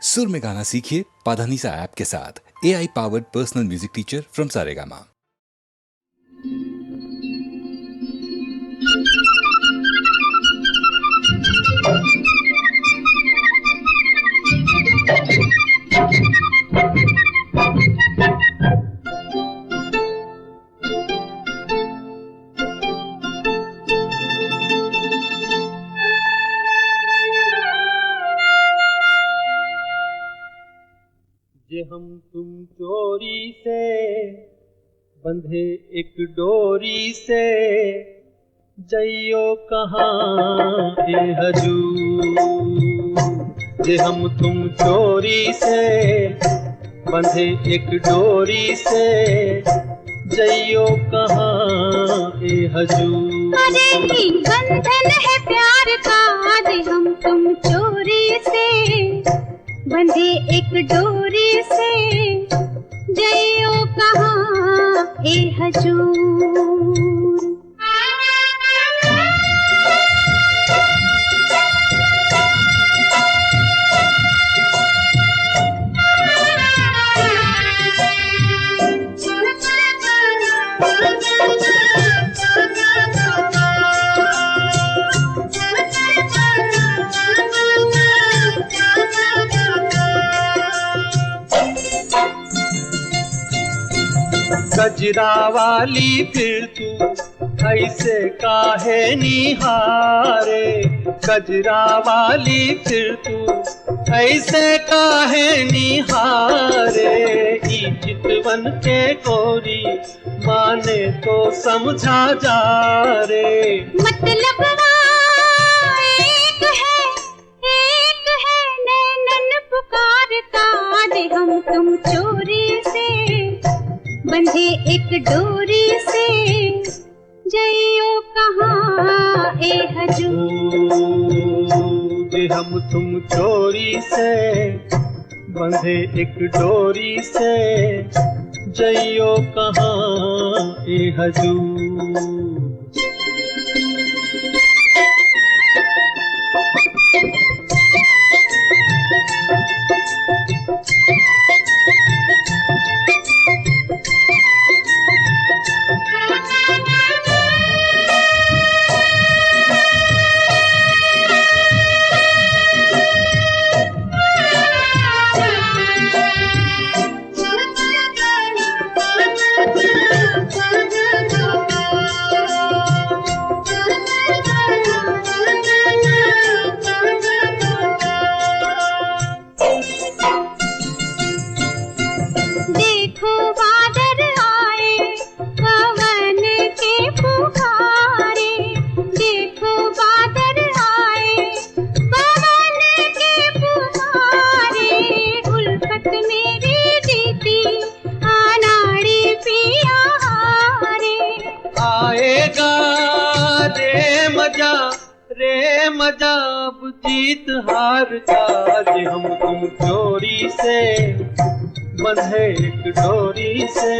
सुर में गाना सीखिए पाधानीसा ऐप के साथ। AI powered personal music teacher from Saregama. जे हम तुम चोरी से बंधे एक डोरी से, जइयो कहाँ ए हजूर। जे हम तुम चोरी से बंधे एक डोरी से, जइयो कहाँ ए हजूर। अरे ही बंधन है प्यार का, जे हम तुम चोरी से बंधे एक डोरी से, जइयो कहाँ ए हजूर। गजरा वाली फिर तू ऐसे काहे निहारे, गजरा वाली फिर तू ऐसे काहे निहारे। ई चितवन के गोरी माने तो समझा जा रे, मतलब एक है नैनन पुकारता, जे हम तुम चोरी से बंधे एक डोरी से, जइयो कहाँ ए हजूर। जे हम तुम चोरी से बंधे एक डोरी से, जइयो कहाँ ए हजूर। रे मजा अब जीत हार का, जे हम तुम चोरी से बंधे एक डोरी से,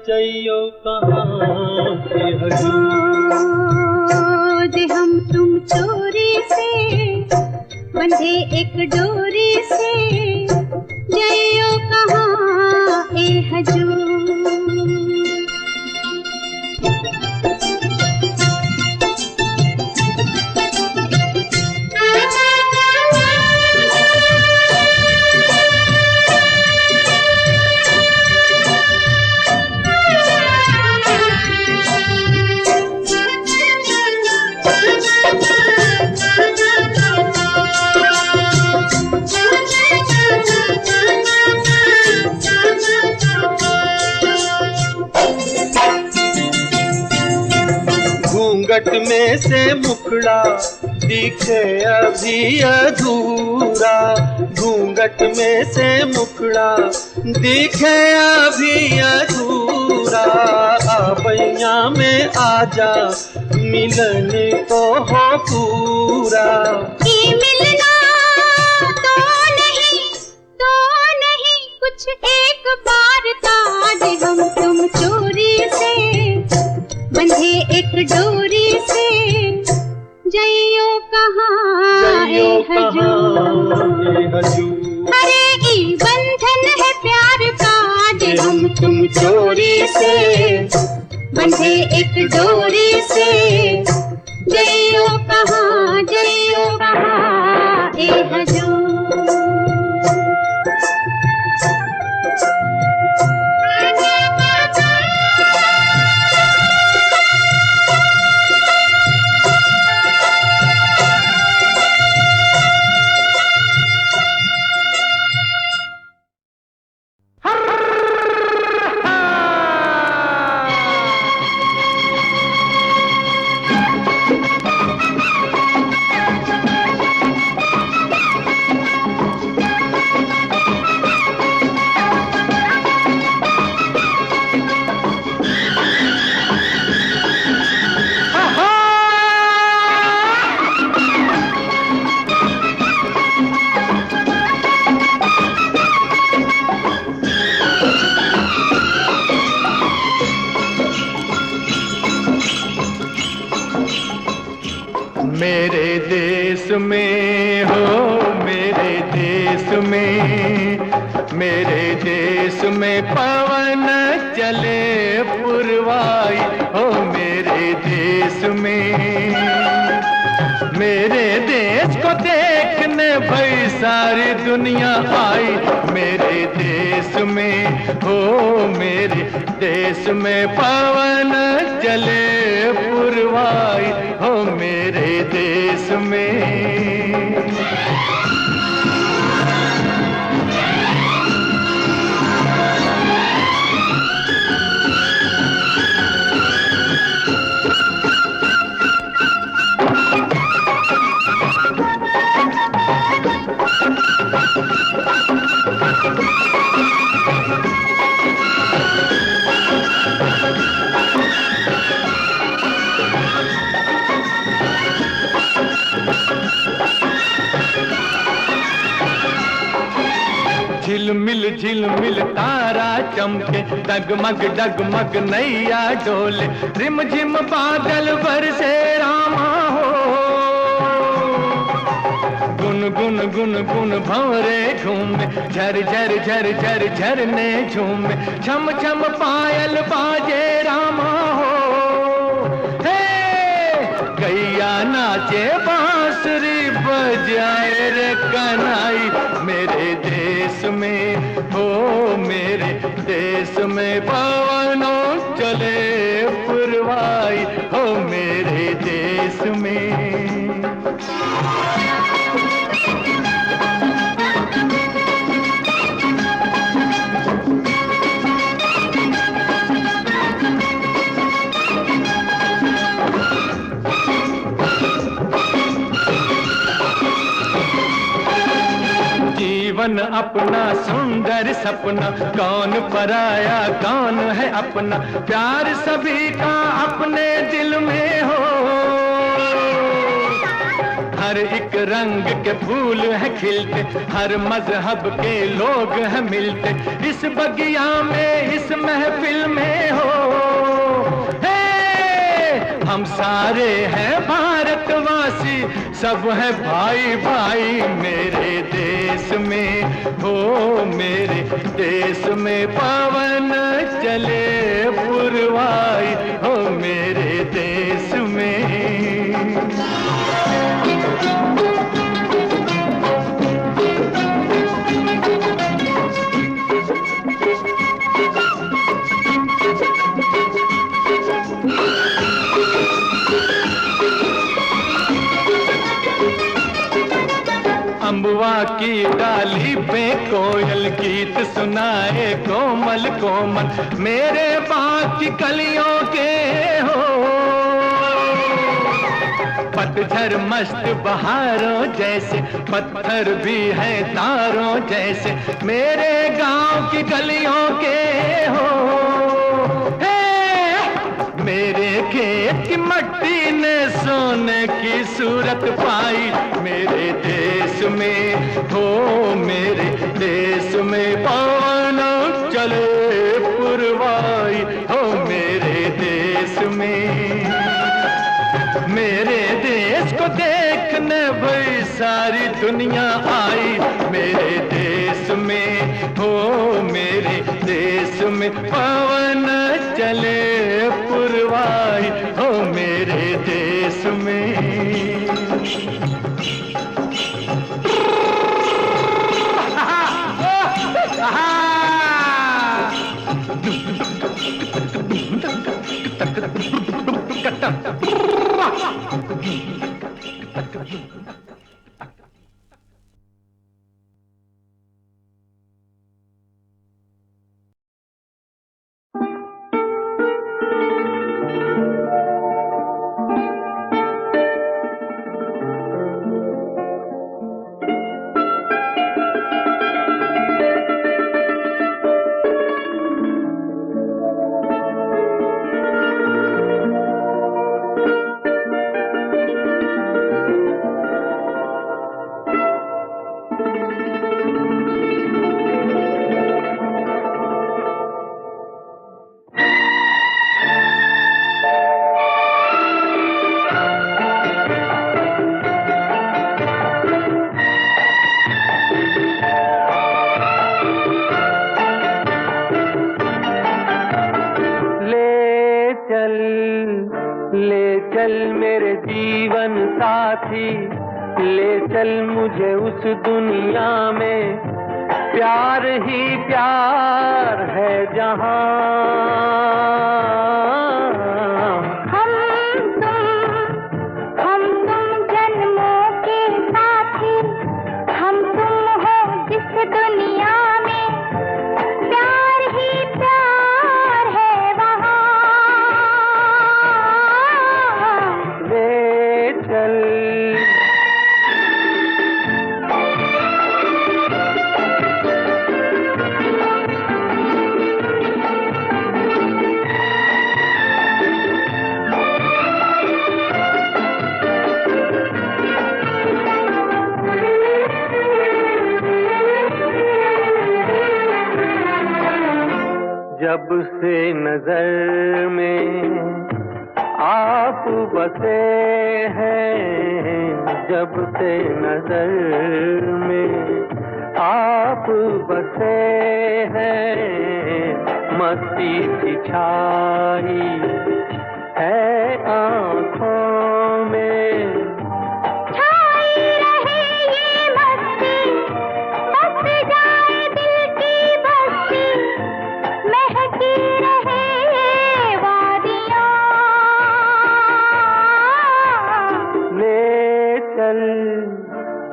जइयो कहाँ ए हजूर। जे हम तुम चोरी से बंधे एक डोरी से, जइयो कहाँ ए हजूर। घूंघट में से मुखड़ा दिखे अभी अधूरा, घूंघट में से मुखड़ा दिखे अभी अधूरा। आबैया में आजा मिलन तो हो पूरा, ये मिलना तो नहीं कुछ एक बार था, जे हम तुम चोरी से बंधे एक डोरी से, जइयो कहाँ ए हजूर। चोरी से, बंधे एक डोरी से। जइयो कहाँ ए हजूर। मेरे देश में हो, मेरे देश में, मेरे देश में पवन चले पुरवाई हो। मेरे देश में, मेरे देश को देखने भाई सारी दुनिया आई। मेरे देश में हो, मेरे देश में पवन चले पुरवाई हो। मेरे देश में झिलमिल झिलमिल तारा चमके, डगमग डगमग नैया डोले, रिमझिम बादल बरसे रामा हो। गुन गुन गुन गुन भंवरे झूमे, झर झर झर झर झरने झूमे, छम छम पायल बाजे रामा हो। गैया नाचे बांसुरी बजाए रे कन्हई। मेरे देश में हो, मेरे देश में पवनों चले पुरवाई हो। मेरे देश में जीवन अपना सुंदर सपना, कौन पराया कौन है अपना, प्यार सभी का अपने दिल में हो। हर एक रंग के फूल है खिलते, हर मजहब के लोग हैं मिलते, इस बगिया में इस महफिल में हो। हम सारे हैं भारतवासी, सब है भाई भाई। मेरे देश में हो, मेरे देश में पवन चले पुरवाई हो। मेरे देश में अम्बुआ की डाली पे कोयल गीत सुनाए कोमल कोमल, मेरे बाग की कलियों के हो। पतझर मस्त बहारों जैसे, पत्थर भी है तारों जैसे, मेरे गांव की गलियों के हो। मेरे खेत की मट्टी ने सोने की सूरत पाई। मेरे देश में हो, मेरे देश में पवन चले पुरवाई हो। मेरे देश में, मेरे देश को देखने भाई सारी दुनिया आई। मेरे देश में हो, मेरे देश में पवन साथी ले चल मुझे उस दुनिया में, प्यार ही प्यार है जहां। हम तुम जन्मों के साथी, हम तुम हो जिस दुनिया में, प्यार ही प्यार है वहां। ले चल जब से नजर में आप बसे हैं, जब से नजर में आप बसे हैं, मस्ती सी छाई है आँखों में। छाई रहे ये मस्ती, बस जाए दिल की बस्ती, महकी रहे ये वादियाँ।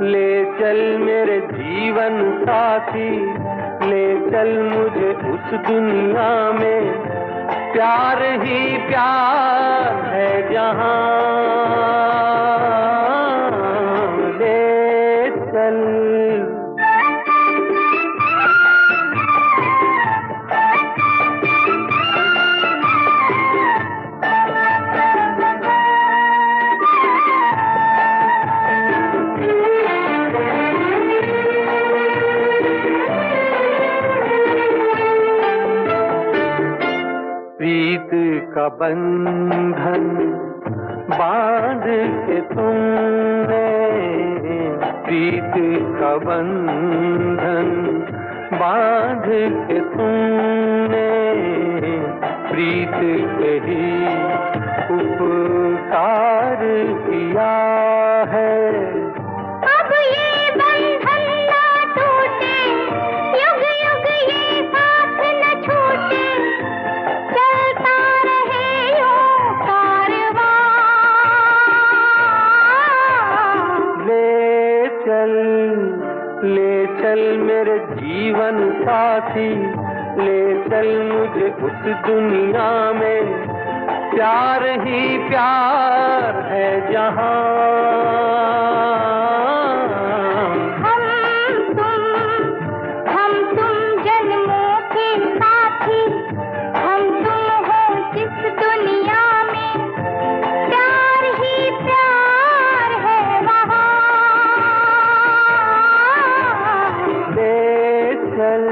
ले चल मेरे जीवन साथी, ले चल मुझे उस दुनिया में, प्यार ही प्यार है जहां। ले चल प्रीत का बंधन बांध के तुमने, प्रीत का बंधन बांध के तुमने, प्रीत के ही उपकार किया है। अब ये बंधन ना टूटे, युग युग ये साथ न छूटे, चलता रहे यूं कारवां। ले चल मेरे जीवन साथी, ले चल मुझे उस दुनिया में, प्यार ही प्यार है जहां। हम तुम जन्मों के साथी, हम तुम हो जिस दुनिया में, प्यार ही प्यार है वहां। ले चल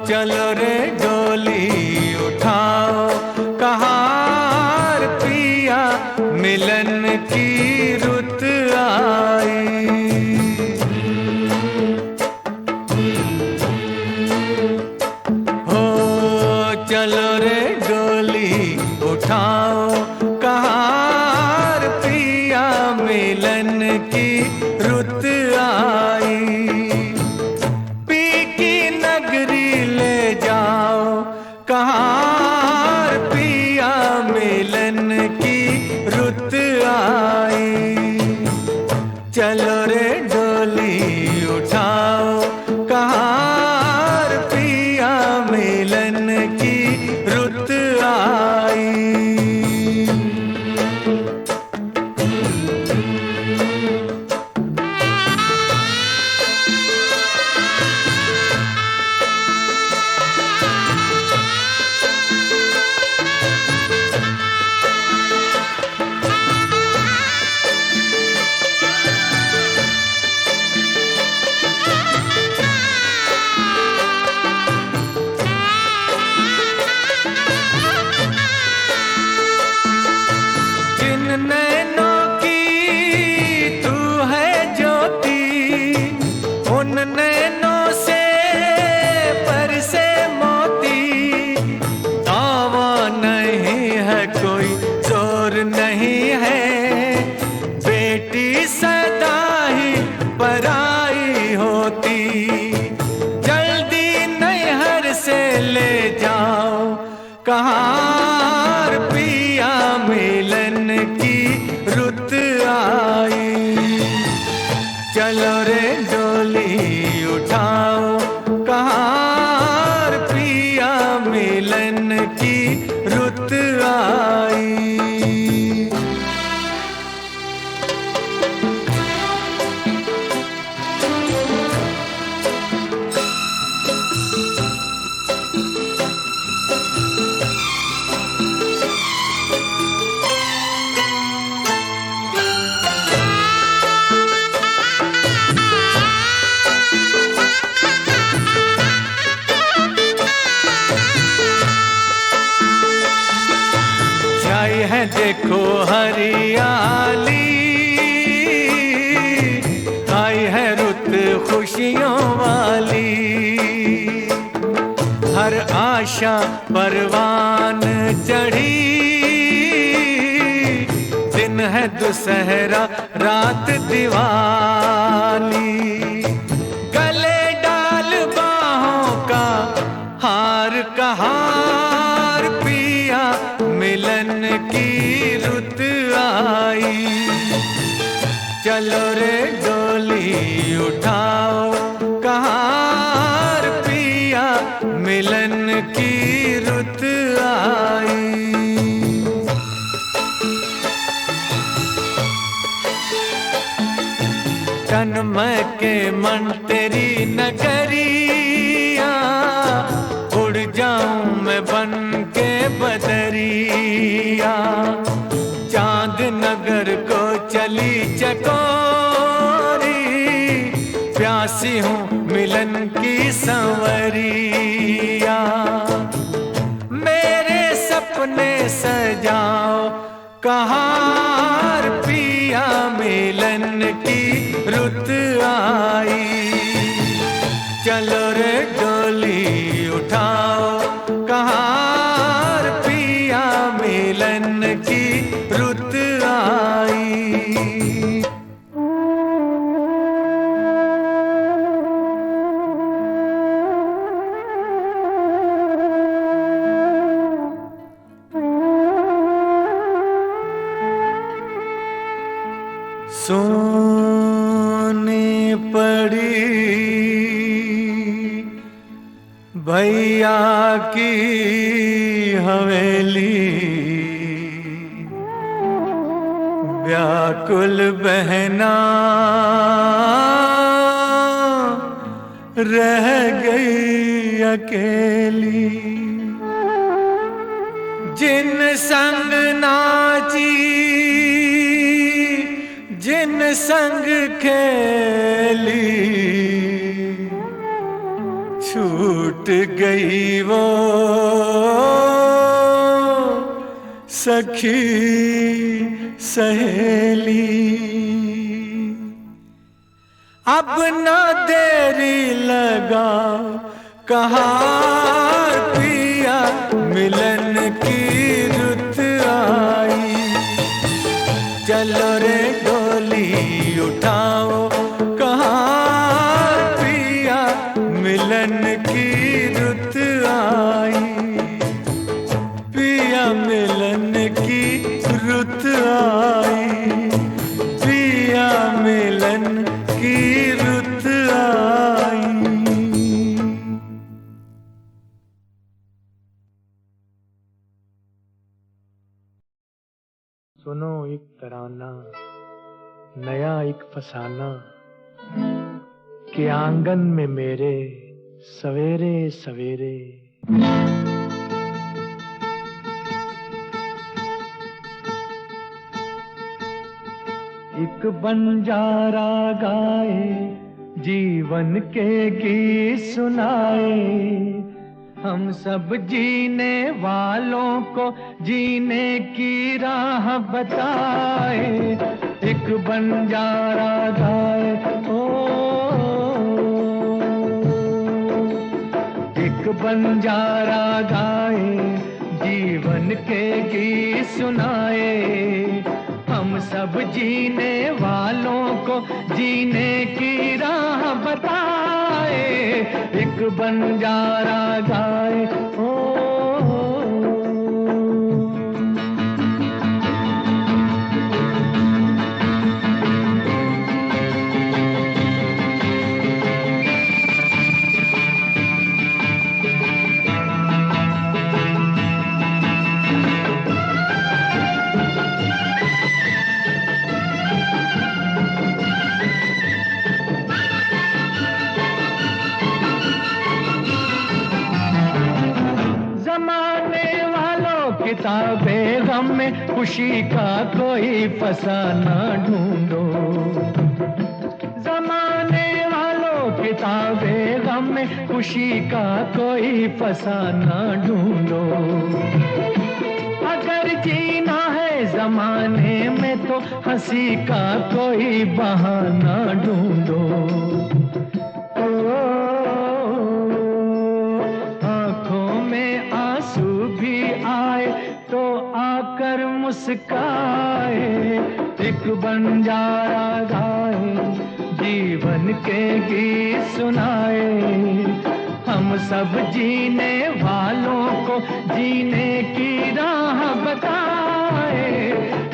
चलो रे डोली उठाओ कहार पिया, मिलन की रुत आई। हो चलो रे डोली उठाओ कहार पिया, मिलन की रुत आई। कहार पिया, मिलन की रुत आई। चलो रे डोली उठाओ कहार पिया, मिलन की रुत आई। कहाँ पिया मिलन की रुत आई। चलो रे डोली उठाओ कहाँ पिया मिलन की रुत आई। है देखो हरियाली, आई है रुत खुशियों वाली। हर आशा परवान चढ़ी, दिन है दुसहरा रात दिवाली। गले डाल बाहों का हार कहार पिया मिलन की रुत आई। चलो रे डोली उठाओ कहाँ पिया मिलन की रुत आई। तन मैं के मन तेरी नगरिया, उड़ जाऊं मैं बन के बदरिया। चांद नगर को चली चकोरी, प्यासी हूँ मिलन की संवरिया। मेरे सपने सजाओ कहाँ पिया मिलन की रुत आई। चलो रे डोली उठाओ कहाँ पिया मिलन की रुत आई। सोने पड़ी भैया की हवेली, व्याकुल बहना रह गई अकेली। जिन संग नाची जिन संग खेली, छूट गई वो सखी सहेली। अब न देरी लगाओ कहाँ पिया मिलन की रुत आई। चलो रे डोली उठाओ कहाँ पिया मिलन की रुत आई। पिया मिलन की रुत आई, पिया मिलन की रुत आई। सुनो एक तराना नया एक फसाना, के आंगन में मेरे सवेरे सवेरे। एक बंजारा गाए जीवन के गीत सुनाए, हम सब जीने वालों को जीने की राह बताए। एक बंजारा गाए ओ, एक बंजारा गाए जीवन के गीत सुनाए। हम सब जीने वालों को जीने की राह बताए। एक बंजारा गाए ओ, किताबे गम में खुशी का कोई फसाना ढूंढो। जमाने वालों किताबे गम में खुशी का कोई फसाना ढूंढो। अगर जीना है जमाने में तो हंसी का कोई बहाना ढूंढो। आंखों में आंसू भी आए तो आकर मुस्काए, एक बंजारा गाए जीवन के गीत सुनाए। हम सब जीने वालों को जीने की राह बताए,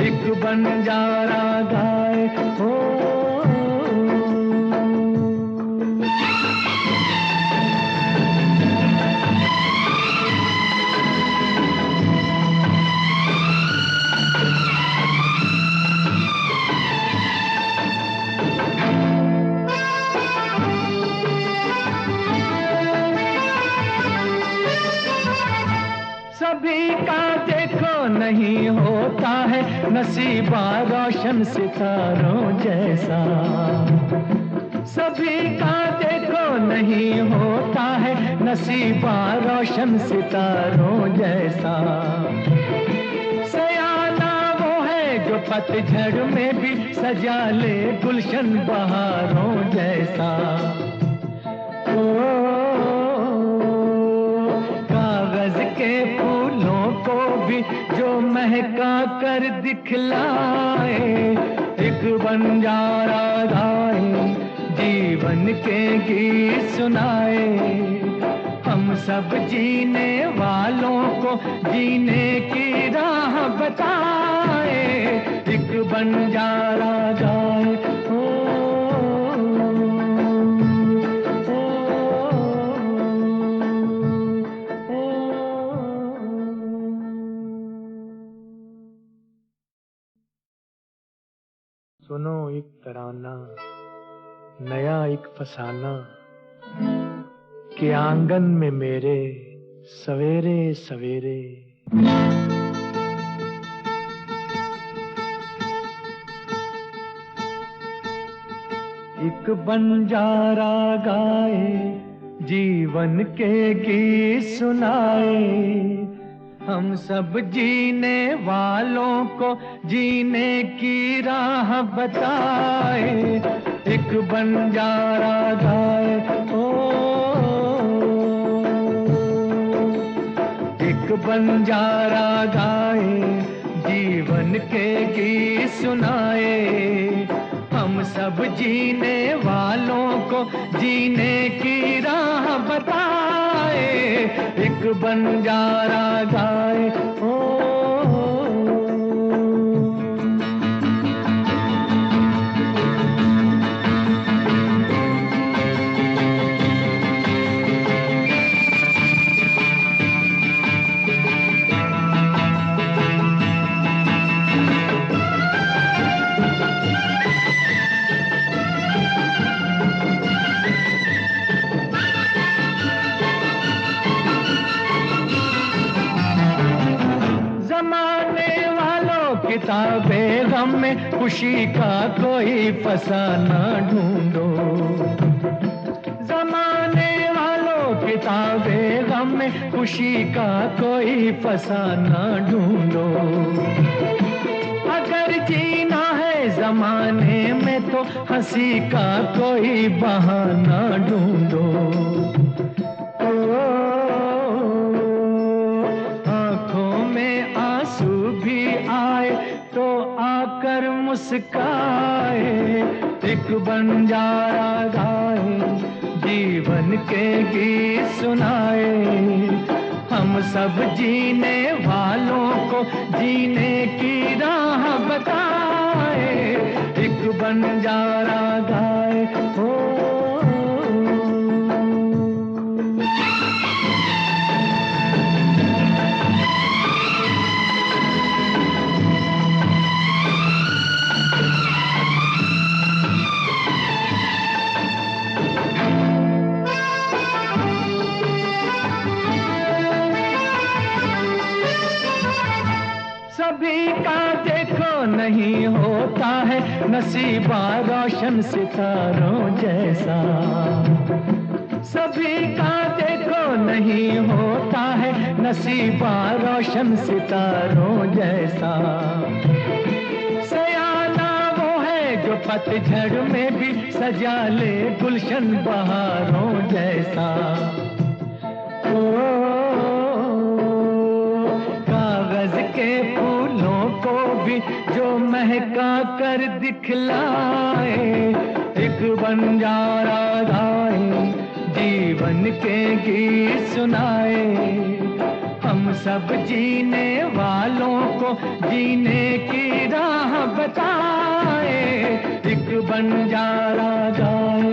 एक बंजारा गाए हो। सभी का देखो नहीं होता है नसीबा रोशन सितारों जैसा। सभी का देखो नहीं होता है नसीबा रोशन सितारों जैसा। सयाना वो है जो पतझड़ में भी सजा ले गुलशन बहारों जैसा। कागज के फूलों को भी जो महका कर दिखलाए, एक बंजारा गाए जीवन के गीत सुनाए। हम सब जीने वालों को जीने की राह बताए, एक बंजारा गाए हो। सुनो एक तराना नया एक फसाना, कि आंगन में मेरे सवेरे सवेरे। एक बंजारा गाए जीवन के गीत सुनाए। हम सब जीने वालों को जीने की राह बताए, एक बंजारा गाए ओ। एक बंजारा गाए जीवन के गीत सुनाए। हम सब जीने वालों को जीने की राह बताए, एक बंजारा गाए ओ। किताबे गम में खुशी का कोई फसाना ढूंढो। जमाने वालों किताबे गम में खुशी का कोई फसाना ढूंढो। अगर जीना है जमाने में तो हंसी का कोई बहाना ढूंढो। आंखों में आंसू भी आए तो आकर मुस्काए, एक बंजारा गाए जीवन के गीत सुनाए। हम सब जीने वालों को जीने की राह बताए, एक बंजारा गाए हो। नसीबा रोशन सितारों जैसा। सभी का देखो नहीं होता है नसीबा रोशन सितारों जैसा। सयाना वो है जो पतझड़ में भी सजा ले गुलशन बहारों जैसा। कागज के फूलों को भी जो महका कर दिखलाए, एक बंजारा गाए जीवन के गीत सुनाए। हम सब जीने वालों को जीने की राह बताए, एक बंजारा गाए